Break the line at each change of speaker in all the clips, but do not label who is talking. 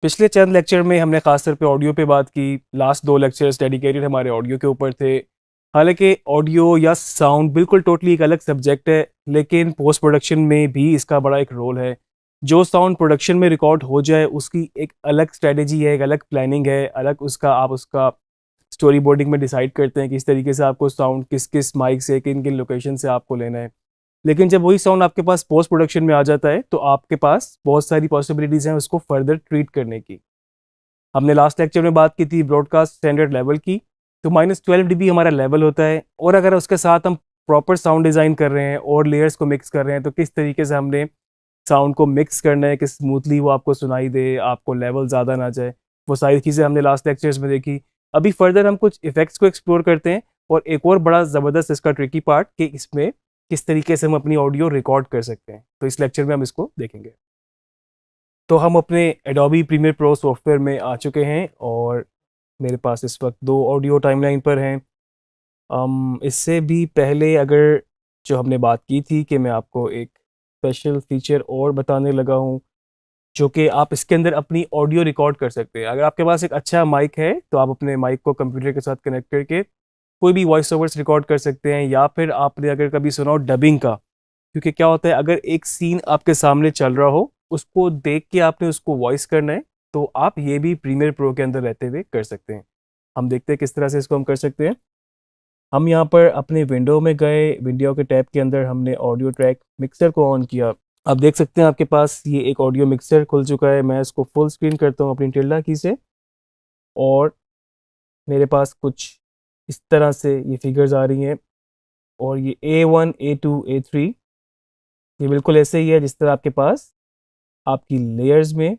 पिछले चंद लेक्चर में हमने खासतौर पे ऑडियो पे बात की। लास्ट 2 लेक्चर्स डेडिकेटेड हमारे ऑडियो के ऊपर थे। हालांकि ऑडियो या साउंड बिल्कुल टोटली एक अलग सब्जेक्ट है, लेकिन पोस्ट प्रोडक्शन में भी इसका बड़ा एक रोल है। जो साउंड प्रोडक्शन में रिकॉर्ड हो जाए उसकी एक अलग स्ट्रेटजी है, एक अलग प्लानिंग है, अलग उसका स्टोरी बोर्डिंग में डिसाइड करते हैं कि इस तरीके से आपको साउंड किस किस माइक से किन किन लोकेशन से आपको लेना है। लेकिन जब वही साउंड आपके पास पोस्ट प्रोडक्शन में आ जाता है तो आपके पास बहुत सारी पॉसिबिलिटीज़ हैं उसको फर्दर ट्रीट करने की। हमने लास्ट लेक्चर में बात की थी ब्रॉडकास्ट स्टैंडर्ड लेवल की। तो -12 dB हमारा लेवल होता है, और अगर उसके साथ हम प्रॉपर साउंड डिज़ाइन कर रहे हैं और लेयर्स को मिक्स कर रहे हैं तो किस तरीके से हमने साउंड को मिक्स करना है कि स्मूथली वो आपको सुनाई दे, आपको लेवल ज़्यादा ना जाए। वो सारी चीज़ें हमने लास्ट लेक्चर्स में देखी। अभी फर्दर हम कुछ इफ़ेक्ट्स को एक्सप्लोर करते हैं, और एक और बड़ा ज़बरदस्त इसका ट्रिकी पार्ट कि इसमें किस तरीके से हम अपनी ऑडियो रिकॉर्ड कर सकते हैं। तो इस लेक्चर में हम इसको देखेंगे। तो हम अपने एडोबी प्रीमियर प्रो सॉफ्टवेयर में आ चुके हैं, और मेरे पास इस वक्त 2 ऑडियो टाइमलाइन पर हैं। इससे भी पहले अगर जो हमने बात की थी कि मैं आपको एक स्पेशल फीचर और बताने लगा हूँ, जो कि आप इसके अंदर अपनी ऑडियो रिकॉर्ड कर सकते हैं। अगर आपके पास एक अच्छा माइक है तो आप अपने माइक को कंप्यूटर के साथ कनेक्ट करके कोई भी वॉइस ओवर्स रिकॉर्ड कर सकते हैं, या फिर आपने अगर कभी सुना हो डबिंग का। क्योंकि क्या होता है, अगर एक सीन आपके सामने चल रहा हो, उसको देख के आपने उसको वॉइस करना है, तो आप ये भी प्रीमियर प्रो के अंदर रहते हुए कर सकते हैं। हम देखते हैं किस तरह से इसको हम कर सकते हैं। हम यहाँ पर अपने विंडो में गए, विंडो के टैब के अंदर हमने ऑडियो ट्रैक मिक्सर को ऑन किया। आप देख सकते हैं आपके पास ये एक ऑडियो मिक्सर खुल चुका है। मैं इसको फुल स्क्रीन करता हूँ अपनी टिल्डा की से, और मेरे पास कुछ इस तरह से ये फिगर्स आ रही हैं। और ये A1 A2 A3 ये बिल्कुल ऐसे ही है जिस तरह आपके पास आपकी लेयर्स में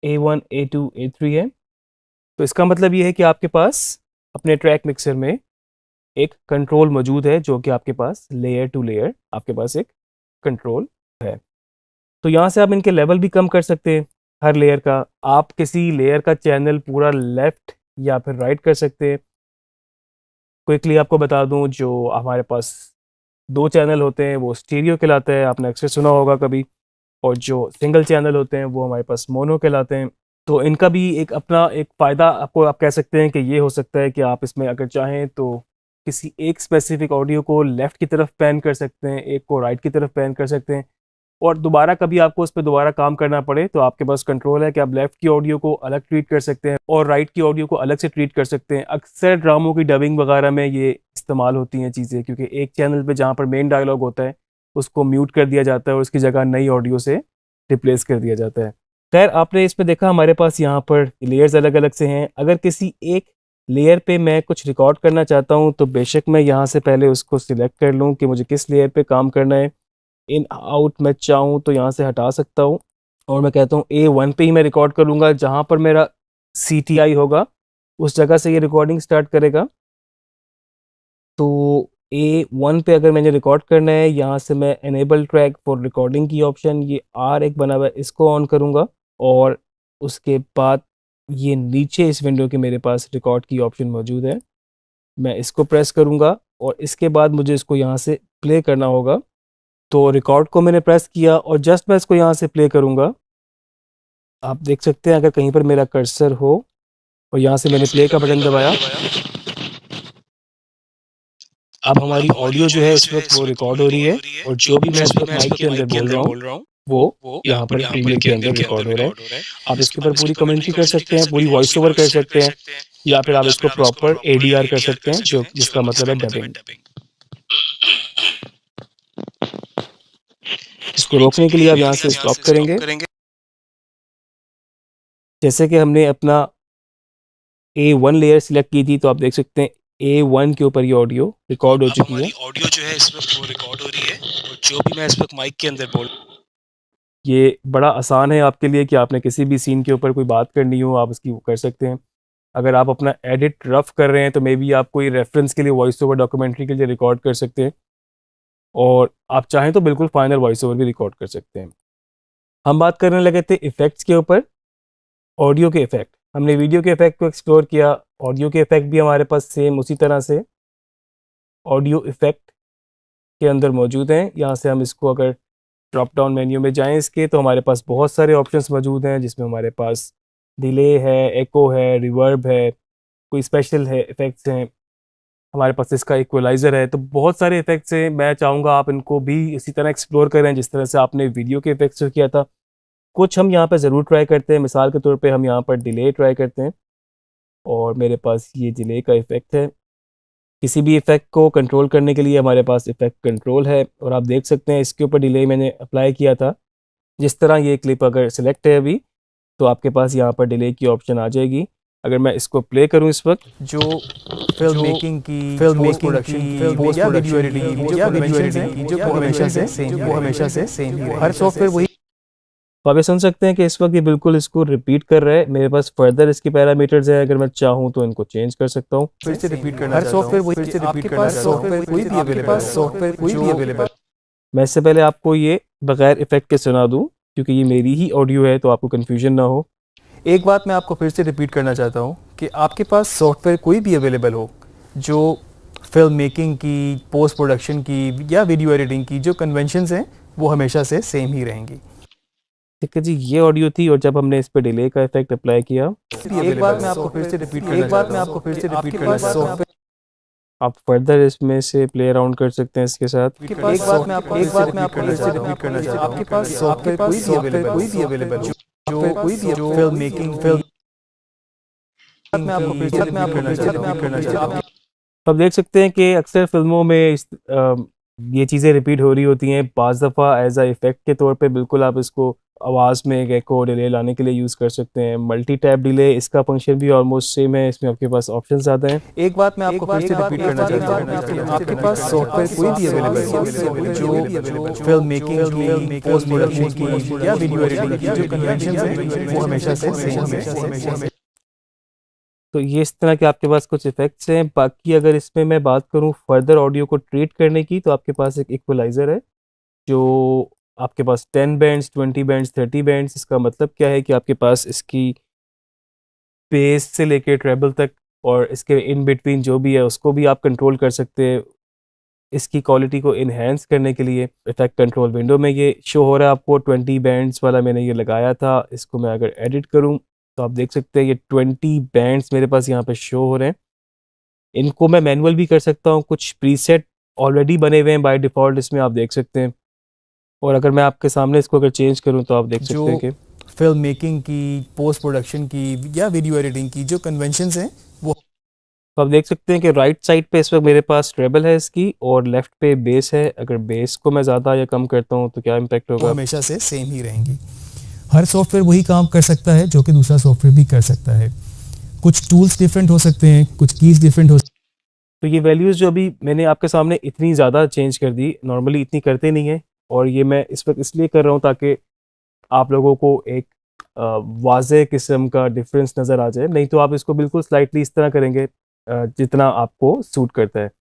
A1 A2 A3 है। तो इसका मतलब ये है कि आपके पास अपने ट्रैक मिक्सर में एक कंट्रोल मौजूद है, जो कि आपके पास लेयर टू लेयर आपके पास एक कंट्रोल है। तो यहाँ से आप इनके लेवल भी कम कर सकते हैं। हर लेयर का आप किसी लेयर का चैनल पूरा लेफ्ट या फिर राइट कर सकते हैं। क्विकली आपको बता दूं, जो हमारे पास 2 चैनल होते हैं वो स्टीरियो कहलाता है, आपने अक्सर सुना होगा कभी। और जो सिंगल चैनल होते हैं वो हमारे पास मोनो कहलाते हैं। तो इनका भी एक अपना एक फ़ायदा आपको आप कह सकते हैं कि ये हो सकता है कि आप इसमें अगर चाहें तो किसी एक स्पेसिफिक ऑडियो को लेफ़्ट की तरफ पैन कर सकते हैं, एक को राइट की तरफ पैन कर सकते हैं, और दोबारा कभी आपको उस पे दोबारा काम करना पड़े तो आपके पास कंट्रोल है कि आप लेफ़्ट की ऑडियो को अलग ट्रीट कर सकते हैं और राइट की ऑडियो को अलग से ट्रीट कर सकते हैं। अक्सर ड्रामों की डबिंग वगैरह में ये इस्तेमाल होती हैं चीज़ें, क्योंकि एक चैनल पे जहाँ पर मेन डायलॉग होता है उसको म्यूट कर दिया जाता है और उसकी जगह नई ऑडियो से रिप्लेस कर दिया जाता है। खैर, आपने इसमें देखा हमारे पास यहाँ पर लेयर्स अलग अलग से हैं। अगर किसी एक लेयर पे मैं कुछ रिकॉर्ड करना चाहता हूँ तो बेशक मैं यहाँ से पहले उसको सिलेक्ट कर लूँ कि मुझे किस लेयर पे काम करना है। इन आउट मैं चाहूँ तो यहाँ से हटा सकता हूँ, और मैं कहता हूँ A1 पे ही मैं रिकॉर्ड करूँगा। जहाँ पर मेरा CTI होगा उस जगह से ये रिकॉर्डिंग स्टार्ट करेगा। तो A1 पे अगर मैंने रिकॉर्ड करना है, यहाँ से मैं एनेबल ट्रैक फॉर रिकॉर्डिंग की ऑप्शन, ये R एक बना हुआ है, इसको ऑन करूँगा। और उसके बाद ये नीचे इस विंडो के मेरे पास रिकॉर्ड की ऑप्शन मौजूद है, मैं इसको प्रेस करूँगा और इसके बाद मुझे इसको यहाँ से प्ले करना होगा। तो रिकॉर्ड को मैंने प्रेस किया और जस्ट मैं इसको यहाँ से प्ले करूँगा। आप देख सकते हैं अगर कहीं पर मेरा कर्सर हो और यहाँ से मैंने प्ले का बटन दबाया, अब हमारी ऑडियो जो है इस वक्त वो रिकॉर्ड हो रही है, और जो भी मैं इस वक्त माइक के अंदर बोल रहा हूँ वो यहाँ पर प्रीमियर के अंदर रिकॉर्ड हो रहा है। आप इसके ऊपर पूरी कमेंट्री कर सकते हैं, पूरी वॉइस ओवर कर सकते हैं, या फिर आप इसको प्रॉपर ADR कर सकते हैं, जो जिसका मतलब है डबिंग। इसको रोकने के लिए आप यहाँ से स्टॉप करेंगे। जैसे कि हमने अपना A1 लेयर सिलेक्ट की थी, तो आप देख सकते हैं A1 के ऊपर ये ऑडियो रिकॉर्ड हो चुकी है।
ऑडियो जो है इस वक्त वो रिकॉर्ड हो रही है, और जो भी मैं इस वक्त माइक के अंदर बोल
ये बड़ा आसान है आपके लिए कि आपने किसी भी सीन के ऊपर कोई बात करनी हो आप उसकी वो कर सकते हैं। अगर आप अपना एडिट रफ कर रहे हैं तो मे बी आप कोई रेफरेंस के लिए वॉइस ओवर डॉक्यूमेंट्री के लिए रिकॉर्ड कर सकते हैं, और आप चाहें तो बिल्कुल फाइनल वॉइस ओवर भी रिकॉर्ड कर सकते हैं। हम बात करने लगे थे इफ़ेक्ट्स के ऊपर। ऑडियो के इफ़ेक्ट, हमने वीडियो के इफ़ेक्ट को एक्सप्लोर किया, ऑडियो के इफ़ेक्ट भी हमारे पास सेम उसी तरह से ऑडियो इफ़ेक्ट के अंदर मौजूद हैं। यहाँ से हम इसको अगर ड्रॉप डाउन मेन्यू में जाएं इसके तो हमारे पास बहुत सारे ऑप्शंस मौजूद हैं, जिसमें हमारे पास डिले है, एको है, रिवर्ब है, कोई स्पेशल है इफ़ेक्ट्स हैं, हमारे पास इसका इक्वलाइज़र है। तो बहुत सारे इफ़ेक्ट्स हैं, मैं चाहूँगा आप इनको भी इसी तरह एक्सप्लोर करें जिस तरह से आपने वीडियो के इफ़ेक्ट्स से किया था। कुछ हम यहाँ पर ज़रूर ट्राई करते हैं, मिसाल के तौर पे हम यहाँ पर डिले ट्राई करते हैं और मेरे पास ये डिले का इफ़ेक्ट है। किसी भी इफ़ेक्ट को कंट्रोल करने के लिए हमारे पास इफ़ेक्ट कंट्रोल है और आप देख सकते हैं इसके ऊपर डिले मैंने अप्लाई किया था। जिस तरह ये क्लिप अगर सिलेक्ट है अभी तो आपके पास यहाँ पर डिले की ऑप्शन आ जाएगी। अगर मैं इसको प्ले करूँ इस वक्त,
जो फिल्म मेकिंग की, पोस्ट प्रोडक्शन की, या वीडियो एडिटिंग की, या वीडियो एडिटिंग की, जो हमेशा से सेम ही हर सॉफ्टवेयर वही।
तो आप ये सुन सकते हैं कि इस वक्त ये बिल्कुल इसको रिपीट कर रहा है। मेरे पास फर्दर इसके पैरामीटर्स हैं, अगर मैं चाहूँ तो इनको चेंज कर सकता हूँ।
फिर से रिपीट करना, हर सॉफ्टवेयर वही, फिर से रिपीट करना, सॉफ्टवेयर कोई भी अवेलेबल।
मैं इससे पहले आपको ये बगैर इफेक्ट के सुना दूँ क्योंकि ये मेरी ही ऑडियो है तो आपको कन्फ्यूजन ना हो।
एक बात मैं आपको फिर से रिपीट करना चाहता हूँ कि आपके पास सॉफ्टवेयर कोई भी अवेलेबल हो जो फिल्म मेकिंग की, पोस्ट प्रोडक्शन की, या वीडियो एडिटिंग की, जो कन्वेंशंस हैं वो हमेशा से सेम ही रहेंगी।
ठीक है जी, ये ऑडियो थी और जब हमने इस पर डिले का इफेक्ट अप्लाई किया,
एक बात मैं आपको फिर से रिपीट करना चाहता हूँ,
आप फर्दर इसमें से प्ले अराउंड कर सकते हैं इसके साथ।
एक बात मैं आपको फिर से रिपीट करना चाहता हूँ, आपके पास सॉफ्टवेयर कोई भी अवेलेबल जो फिल्म मेकिंग, मैं आपको फिर से रिपीट करना चाहता हूँ।
आप देख सकते हैं कि अक्सर फिल्मों में ये चीज़ें रिपीट हो रही होती हैं। बाज़ दफ़ा एज अ इफ़ेक्ट के तौर पे बिल्कुल आप इसको आवाज़ में एक एको डिले लाने के लिए यूज़ कर सकते हैं। मल्टी टैप डिले, इसका फंक्शन भी ऑलमोस्ट सेम है, इसमें आपके पास ऑप्शन ज़्यादा हैं।
एक बात मैं आपको फिर से रिपीट करना चाहता हूँ, आपके पास सॉफ्टवेयर कोई भी अवेलेबल जो फिल्म मेकिंग की, पोस्ट प्रोडक्शन की, या वीडियो एडिटिंग की, जो कन्वेंशंस हैं वो हमेशा से सेम है।
तो ये इस तरह के आपके पास कुछ इफ़ेक्ट्स हैं। बाकी अगर इसमें मैं बात करूँ फर्दर ऑडियो को ट्रीट करने की, तो आपके पास एक इक्वलाइज़र है जो आपके पास 10 बैंड्स, 20 बैंड्स, 30 बैंड्स। इसका मतलब क्या है कि आपके पास इसकी बेस से लेके ट्रेबल तक और इसके इन बिटवीन जो भी है उसको भी आप कंट्रोल कर सकते हैं। इसकी क्वालिटी को इन्हेंस करने के लिए इफेक्ट कंट्रोल विंडो में ये शो हो रहा है आपको। 20 बैंड्स वाला मैंने ये लगाया था, इसको मैं अगर एडिट करूं तो आप देख सकते हैं ये 20 बैंड्स मेरे पास यहाँ पे शो हो रहे हैं। इनको मैं मैनुअल भी कर सकता हूँ, कुछ प्रीसेट ऑलरेडी बने हुए हैं बाय डिफ़ॉल्ट, इसमें आप देख सकते हैं। और अगर मैं आपके सामने इसको अगर चेंज करूँ तो आप देख सकते हैं कि
फिल्म मेकिंग की, पोस्ट प्रोडक्शन की, या वीडियो एडिटिंग की, जो कन्वेंशंस हैं वो
तो आप देख सकते हैं कि राइट साइड पे इस वक्त मेरे पास ट्रेबल है इसकी और लेफ्ट पे बेस है। अगर बेस को मैं ज़्यादा या कम करता हूँ तो क्या इम्पैक्ट होगा?
हमेशा से सेम ही रहेंगी। हर सॉफ्टवेयर वही काम कर सकता है जो कि दूसरा सॉफ्टवेयर भी कर सकता है। कुछ टूल्स डिफरेंट हो सकते हैं, कुछ कीज डिफरेंट हो।
तो ये वैल्यूज़ जो अभी मैंने आपके सामने इतनी ज़्यादा चेंज कर दी, नॉर्मली इतनी करते नहीं है, और ये मैं इस वक्त इसलिए कर रहा हूँ ताकि आप लोगों को एक वाज़ेह किस्म का डिफरेंस नज़र आ जाए। नहीं तो आप इसको बिल्कुल स्लाइटली इस तरह करेंगे जितना आपको सूट करता है।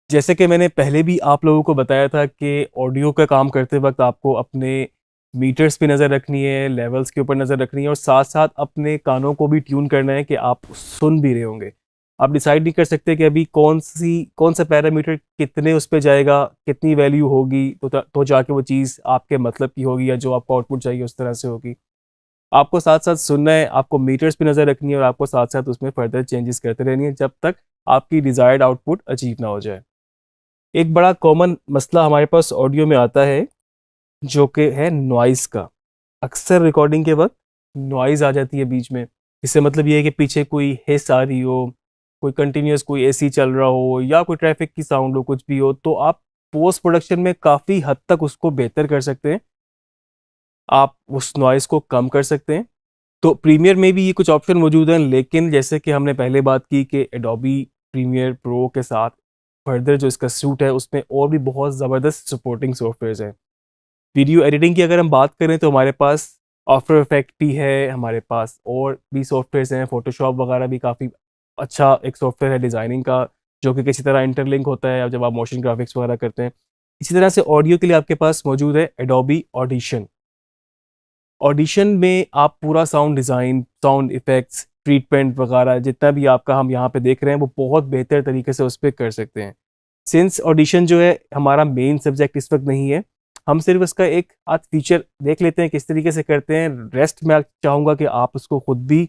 जैसे कि मैंने पहले भी आप लोगों को बताया था कि ऑडियो का काम करते वक्त आपको अपने मीटर्स पे नज़र रखनी है, लेवल्स के ऊपर नज़र रखनी है और साथ साथ अपने कानों को भी ट्यून करना है कि आप सुन भी रहे होंगे। आप डिसाइड नहीं कर सकते कि अभी कौन सा पैरामीटर कितने उस पे जाएगा, कितनी वैल्यू होगी तो जाके वो चीज़ आपके मतलब की होगी या जो आपको आउटपुट चाहिए उस तरह से होगी। आपको साथ साथ सुनना है, आपको मीटर्स पे नज़र रखनी है और आपको साथ साथ उसमें फर्दर चेंजेस करते रहनी है जब तक आपकी डिज़ायर्ड आउटपुट अचीव ना हो जाए। एक बड़ा कॉमन मसला हमारे पास ऑडियो में आता है जो कि है नॉइज़ का। अक्सर रिकॉर्डिंग के वक्त नॉइज़ आ जाती है बीच में। इससे मतलब ये है कि पीछे कोई हिस आ रही हो, कोई कंटिन्यूस कोई एसी चल रहा हो या कोई ट्रैफिक की साउंड हो, कुछ भी हो, तो आप पोस्ट प्रोडक्शन में काफ़ी हद तक उसको बेहतर कर सकते हैं। आप उस नॉइज़ को कम कर सकते हैं। तो प्रीमियर में भी ये कुछ ऑप्शन मौजूद हैं, लेकिन जैसे कि हमने पहले बात की कि एडोबी प्रीमियर प्रो के साथ फर्दर जो इसका सूट है उसमें और भी बहुत ज़बरदस्त सपोर्टिंग सॉफ्टवेयर्स हैं। वीडियो एडिटिंग की अगर हम बात करें तो हमारे पास आफ्टर इफेक्ट भी है, हमारे पास और भी सॉफ्टवेयर्स हैं। फोटोशॉप वगैरह भी काफ़ी अच्छा एक सॉफ्टवेयर है डिज़ाइनिंग का, जो कि किसी तरह इंटरलिंक होता है जब आप मोशन ग्राफिक्स वगैरह करते हैं। इसी तरह से ऑडियो के लिए आपके पास मौजूद है एडोबी ऑडिशन। ऑडिशन में आप पूरा sound design, sound effects, treatment वगैरह जितना भी आपका हम यहाँ पे देख रहे हैं वो बहुत बेहतर तरीके से उस पर कर सकते हैं। सिंस ऑडिशन जो है हमारा मेन सब्जेक्ट इस वक्त नहीं है, हम सिर्फ उसका एक आध फीचर देख लेते हैं किस तरीके से करते हैं। रेस्ट मैं चाहूँगा कि आप उसको खुद भी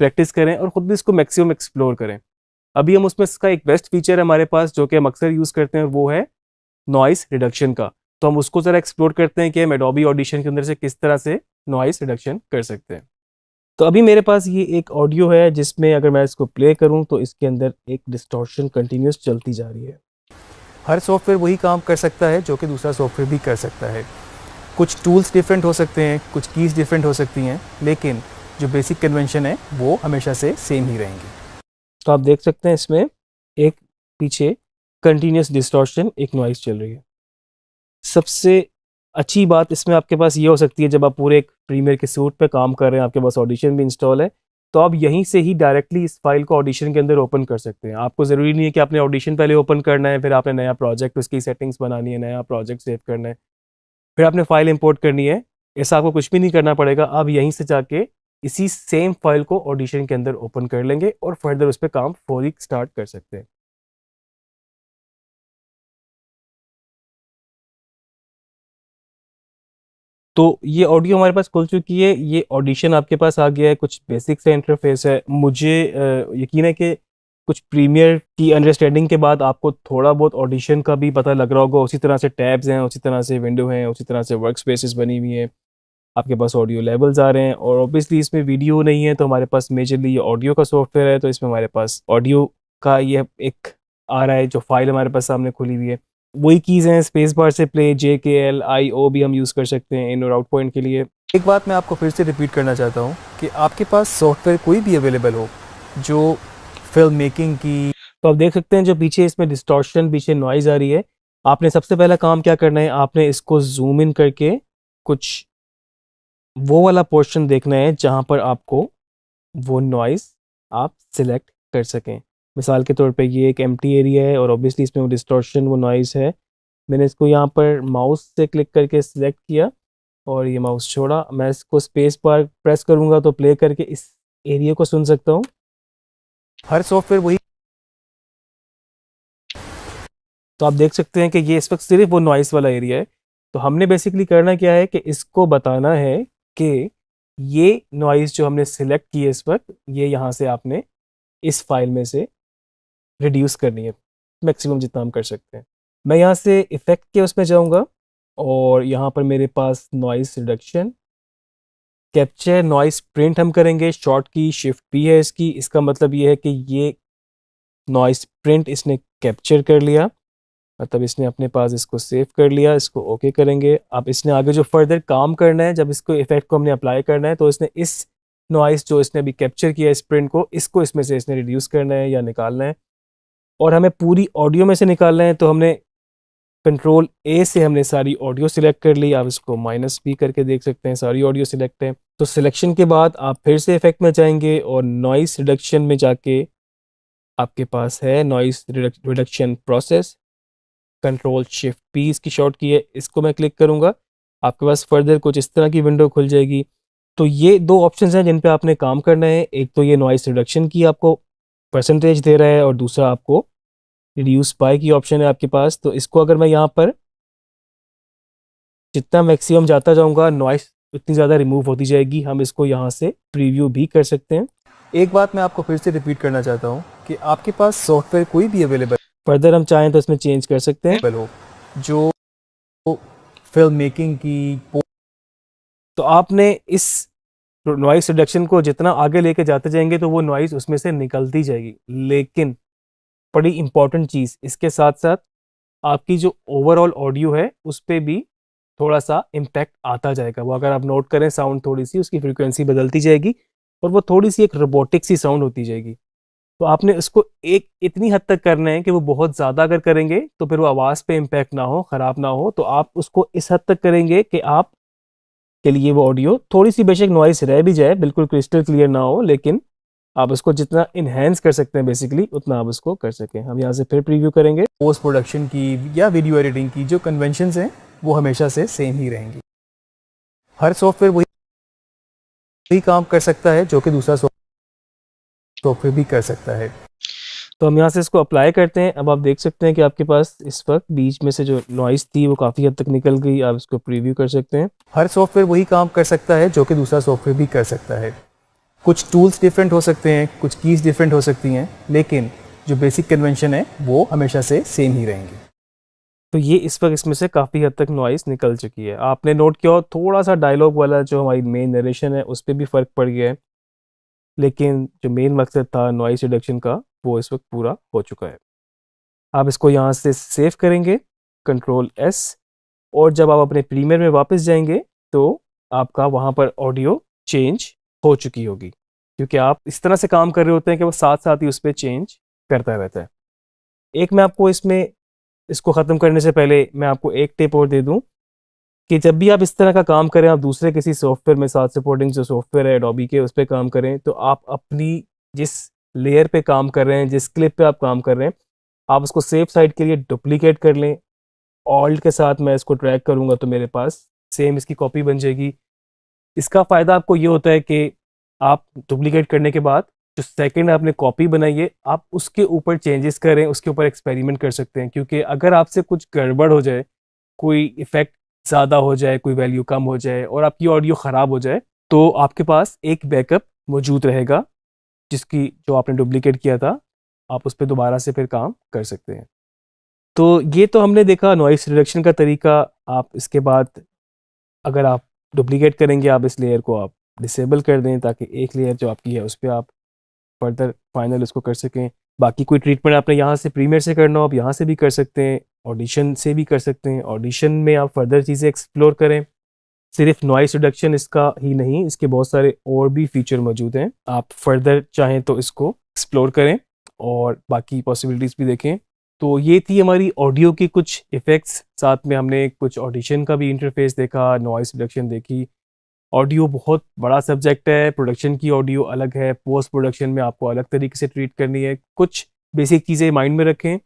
प्रैक्टिस करें और खुद भी इसको मैक्सिमम एक्सप्लोर करें। अभी हम उसमें इसका एक बेस्ट फीचर है हमारे पास जो कि हम अक्सर यूज़ करते हैं, वो है नॉइस रिडक्शन का। तो हम उसको ज़रा एक्सप्लोर करते हैं कि हम एडोबी ऑडिशन के अंदर से किस तरह से नॉइस रिडक्शन कर सकते हैं। तो अभी मेरे पास ये एक ऑडियो है जिसमें अगर मैं इसको प्ले करूं तो इसके अंदर एक डिस्टॉर्शन कंटिन्यूस चलती जा रही है।
हर सॉफ्टवेयर वही काम कर सकता है जो कि दूसरा सॉफ्टवेयर भी कर सकता है। कुछ टूल्स डिफरेंट हो सकते हैं, कुछ कीज़ डिफरेंट हो सकती हैं, लेकिन जो बेसिक कन्वेंशन है वो हमेशा से सेम ही रहेंगी।
तो आप देख सकते हैं इसमें एक पीछे कंटिन्यूस डिस्टॉर्शन, एक नॉइस चल रही है। सबसे अच्छी बात इसमें आपके पास ये हो सकती है जब आप पूरे एक प्रीमियर के सूट पे काम कर रहे हैं, आपके पास ऑडिशन भी इंस्टॉल है, तो आप यहीं से ही डायरेक्टली इस फाइल को ऑडिशन के अंदर ओपन कर सकते हैं। आपको ज़रूरी नहीं है कि आपने ऑडिशन पहले ओपन करना है, फिर आपने नया प्रोजेक्ट उसकी सेटिंग्स बनानी है, नया प्रोजेक्ट सेव करना है, फिर आपने फाइल इंपोर्ट करनी है। ऐसा आपको कुछ भी नहीं करना पड़ेगा। आप यहीं से जाके इसी सेम फाइल को ऑडिशन के अंदर ओपन कर लेंगे और फर्दर उस पर काम फौरी स्टार्ट कर सकते हैं। तो ये ऑडियो हमारे पास खुल चुकी है, ये ऑडिशन आपके पास आ गया है, कुछ बेसिक सा इंटरफेस है। मुझे यकीन है कि कुछ प्रीमियर की अंडरस्टैंडिंग के बाद आपको थोड़ा बहुत ऑडिशन का भी पता लग रहा होगा। उसी तरह से टैब्स हैं, उसी तरह से विंडो हैं, उसी तरह से वर्क स्पेसेस बनी हुई हैं, आपके पास ऑडियो लेवल्स आ रहे हैं। और ऑब्वियसली इसमें वीडियो नहीं है, तो हमारे पास मेजरली ये ऑडियो का सॉफ्टवेयर है, तो इसमें हमारे पास ऑडियो का ये एक आ रहा है जो फाइल हमारे पास सामने खुली हुई है। वही कीज़ हैं, स्पेस बार से प्ले, JKL, IO भी हम यूज़ कर सकते हैं इन और आउट पॉइंट के लिए।
एक बात मैं आपको फिर से रिपीट करना चाहता हूँ कि आपके पास सॉफ्टवेयर कोई भी अवेलेबल हो जो फिल्म मेकिंग की।
तो आप देख सकते हैं जो पीछे इसमें डिस्टॉर्शन, पीछे नॉइज़ आ रही है। आपने सबसे पहला काम क्या करना है, आपने इसको जूम इन करके कुछ वो वाला पोर्शन देखना है जहाँ पर आपको वो नॉइज़ आप सिलेक्ट कर सकें। मिसाल के तौर पे ये एक एम्प्टी एरिया है और ऑब्वियसली इसमें वो डिस्टॉर्शन, वो नॉइज़ है। मैंने इसको यहाँ पर माउस से क्लिक करके सिलेक्ट किया और ये माउस छोड़ा। मैं इसको स्पेस बार प्रेस करूँगा तो प्ले करके इस एरिया को सुन सकता हूँ।
हर सॉफ्टवेयर वही।
तो आप देख सकते हैं कि ये इस वक्त सिर्फ वो नॉइस वाला एरिया है। तो हमने बेसिकली करना क्या है कि इसको बताना है कि ये नॉइस जो हमने सिलेक्ट की है इस वक्त, ये यहाँ से आपने इस फाइल में से रिड्यूस करनी है मैक्सिमम जितना हम कर सकते हैं। मैं यहाँ से इफ़ेक्ट के उसमें जाऊँगा और यहाँ पर मेरे पास noise reduction, capture noise print हम करेंगे। शॉर्ट की शिफ्ट P है इसकी। इसका मतलब ये है कि ये नॉइस प्रिंट इसने कैप्चर कर लिया, मतलब इसने अपने पास इसको सेव कर लिया। इसको ओके करेंगे। अब इसने आगे जो फर्दर काम करना है, जब इसको इफेक्ट को हमने अप्लाई करना है, तो इसने इस नॉइस जो इसने अभी कैप्चर किया इस प्रिंट को, इसको इसमें से इसने रिड्यूस करना है या निकालना है। और हमें पूरी ऑडियो में से निकालना है, तो हमने कंट्रोल A से हमने सारी ऑडियो सिलेक्ट कर ली। आप इसको -B करके देख सकते हैं, सारी ऑडियो सिलेक्ट है। तो सिलेक्शन के बाद आप फिर से इफेक्ट में जाएंगे और नॉइस रिडक्शन में जाके आपके पास है noise reduction process, control shift P इसकी शॉर्ट की है। इसको मैं क्लिक करूंगा, आपके पास फर्दर कुछ इस तरह की विंडो खुल जाएगी। तो ये दो ऑप्शंस हैं जिन पे आपने काम करना है। एक तो ये नॉइस रिडक्शन की आपको परसेंटेज दे रहा है और दूसरा आपको रिड्यूस बाय की ऑप्शन है आपके पास। तो इसको अगर मैं यहाँ पर जितना मैक्सिमम जाता जाऊँगा, नॉइस उतनी ज़्यादा रिमूव होती जाएगी। हम इसको यहाँ से प्रीव्यू भी कर सकते हैं।
एक बात मैं आपको फिर से रिपीट करना चाहता हूँ कि आपके पास सॉफ्टवेयर कोई भी अवेलेबल
फर्दर हम चाहें तो इसमें चेंज कर सकते हैं
हो जो फिल्म मेकिंग की।
तो आपने इस नॉइस रिडक्शन को जितना आगे लेके जाते जाएंगे तो वो नॉइस उसमें से निकलती जाएगी। लेकिन बड़ी इंपॉर्टेंट चीज़, इसके साथ साथ आपकी जो ओवरऑल ऑडियो है उस पर भी थोड़ा सा इम्पैक्ट आता जाएगा। वो अगर आप नोट करें, साउंड थोड़ी सी उसकी फ्रीक्वेंसी बदलती जाएगी और वो थोड़ी सी एक रोबोटिक सी साउंड होती जाएगी। तो आपने उसको एक इतनी हद तक करना है कि वो बहुत ज़्यादा अगर करेंगे तो फिर वो आवाज़ पे इम्पैक्ट ना हो, ख़राब ना हो। तो आप उसको इस हद तक करेंगे कि आप के लिए वो ऑडियो थोड़ी सी बेशक नॉइस रह भी जाए, बिल्कुल क्रिस्टल क्लियर ना हो, लेकिन आप उसको जितना इन्हेंस कर सकते हैं बेसिकली उतना आप उसको कर सकें। हम यहाँ से फिर प्रीव्यू करेंगे।
पोस्ट प्रोडक्शन की या वीडियो एडिटिंग की जो कन्वेंशंस हैं वो हमेशा से सेम ही रहेंगी। हर सॉफ्टवेयर वही काम कर सकता है जो कि दूसरा सॉफ्टवेयर भी कर सकता है।
तो हम यहाँ से इसको अप्लाई करते हैं। अब आप देख सकते हैं कि आपके पास इस वक्त बीच में से जो नॉइस थी वो काफ़ी हद तक निकल गई। आप इसको प्रीव्यू कर सकते हैं।
हर सॉफ्टवेयर वही काम कर सकता है जो कि दूसरा सॉफ्टवेयर भी कर सकता है। कुछ टूल्स डिफरेंट हो सकते हैं, कुछ कीज़ डिफरेंट हो सकती हैं, लेकिन जो बेसिक कन्वेंशन है वो हमेशा से सेम ही रहेंगी।
तो ये इस वक्त इसमें से काफ़ी हद तक नॉइस निकल चुकी है। आपने नोट किया हो थोड़ा सा डायलॉग वाला जो हमारी मेन नरेशन है उस पर भी फ़र्क पड़ गया है, लेकिन जो मेन मकसद था नॉइस रिडक्शन का वो इस वक्त पूरा हो चुका है। आप इसको यहाँ से सेव करेंगे, कंट्रोल S, और जब आप अपने प्रीमियर में वापस जाएंगे तो आपका वहाँ पर ऑडियो चेंज हो चुकी होगी, क्योंकि आप इस तरह से काम कर रहे होते हैं कि वो साथ साथ ही उस पर चेंज करता रहता है। एक मैं आपको इसको ख़त्म करने से पहले मैं आपको एक टिप और दे दूं कि जब भी आप इस तरह का काम करें, आप दूसरे किसी सॉफ्टवेयर में, साथ सपोर्टिंग जो सॉफ्टवेयर है एडोबी के, उस पर काम करें, तो आप अपनी जिस लेयर पे काम कर रहे हैं, जिस क्लिप पे आप काम कर रहे हैं, आप उसको सेफ साइड के लिए डुप्लीकेट कर लें। ऑल्ट के साथ मैं इसको ड्रैग करूँगा तो मेरे पास सेम इसकी कॉपी बन जाएगी। इसका फ़ायदा आपको ये होता है कि आप डुप्लीकेट करने के बाद जो सेकंड आपने कॉपी बनाई है, आप उसके ऊपर चेंजेस करें, उसके ऊपर एक्सपेरिमेंट कर सकते हैं। क्योंकि अगर आपसे कुछ गड़बड़ हो जाए, कोई इफ़ेक्ट ज़्यादा हो जाए, कोई वैल्यू कम हो जाए और आपकी ऑडियो ख़राब हो जाए, तो आपके पास एक बैकअप मौजूद रहेगा जिसकी जो आपने डुप्लीकेट किया था, आप उस पर दोबारा से फिर काम कर सकते हैं। तो ये तो हमने देखा नॉइस रिडक्शन का तरीका। आप इसके बाद अगर आप डुप्लीकेट करेंगे, आप इस लेयर को आप डिसेबल कर दें ताकि एक लेयर जो आपकी है उस पर आप फर्दर फाइनल इसको कर सकें। बाकी कोई ट्रीटमेंट आपने यहाँ से प्रीमियर से करना हो, आप यहाँ से भी कर सकते हैं, ऑडिशन से भी कर सकते हैं। ऑडिशन में आप फर्दर चीज़ें एक्सप्लोर करें। सिर्फ नॉइस रिडक्शन इसका ही नहीं, इसके बहुत सारे और भी फीचर मौजूद हैं। आप फर्दर चाहें तो इसको एक्सप्लोर करें और बाकी पॉसिबिलिटीज़ भी देखें। तो ये थी हमारी ऑडियो की कुछ इफ़ेक्ट्स, साथ में हमने कुछ ऑडिशन का भी इंटरफेस देखा, नॉइस रिडक्शन देखी। ऑडियो बहुत बड़ा सब्जेक्ट है, प्रोडक्शन की ऑडियो अलग है, पोस्ट प्रोडक्शन में आपको अलग तरीके से ट्रीट करनी है। कुछ बेसिक चीज़ें माइंड में रखें।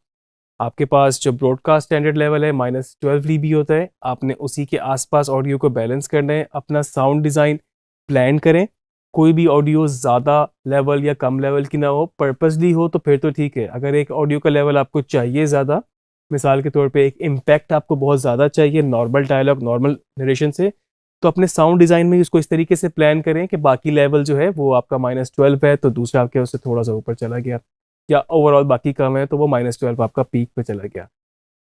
आपके पास जो ब्रॉडकास्ट स्टैंडर्ड लेवल है -12 dB होता है, आपने उसी के आसपास ऑडियो को बैलेंस करना है। अपना साउंड डिज़ाइन प्लान करें। कोई भी ऑडियो ज़्यादा लेवल या कम लेवल की ना हो, पर्पसली हो तो फिर तो ठीक है। अगर एक ऑडियो का लेवल आपको चाहिए ज़्यादा, मिसाल के तौर पे एक इम्पैक्ट आपको बहुत ज़्यादा चाहिए नॉर्मल डायलॉग, नॉर्मल नरेशन से, तो अपने साउंड डिज़ाइन में इसको इस तरीके से प्लान करें कि बाकी लेवल जो है वो आपका -12 है तो दूसरा आपके उससे थोड़ा सा ऊपर चला गया, या ओवरऑल बाकी कम है तो वो -12 आपका पीक पे चला गया।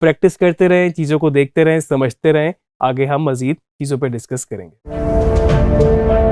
प्रैक्टिस करते रहें, चीज़ों को देखते रहें, समझते रहें। आगे हम मज़ीद चीज़ों पर डिस्कस करेंगे।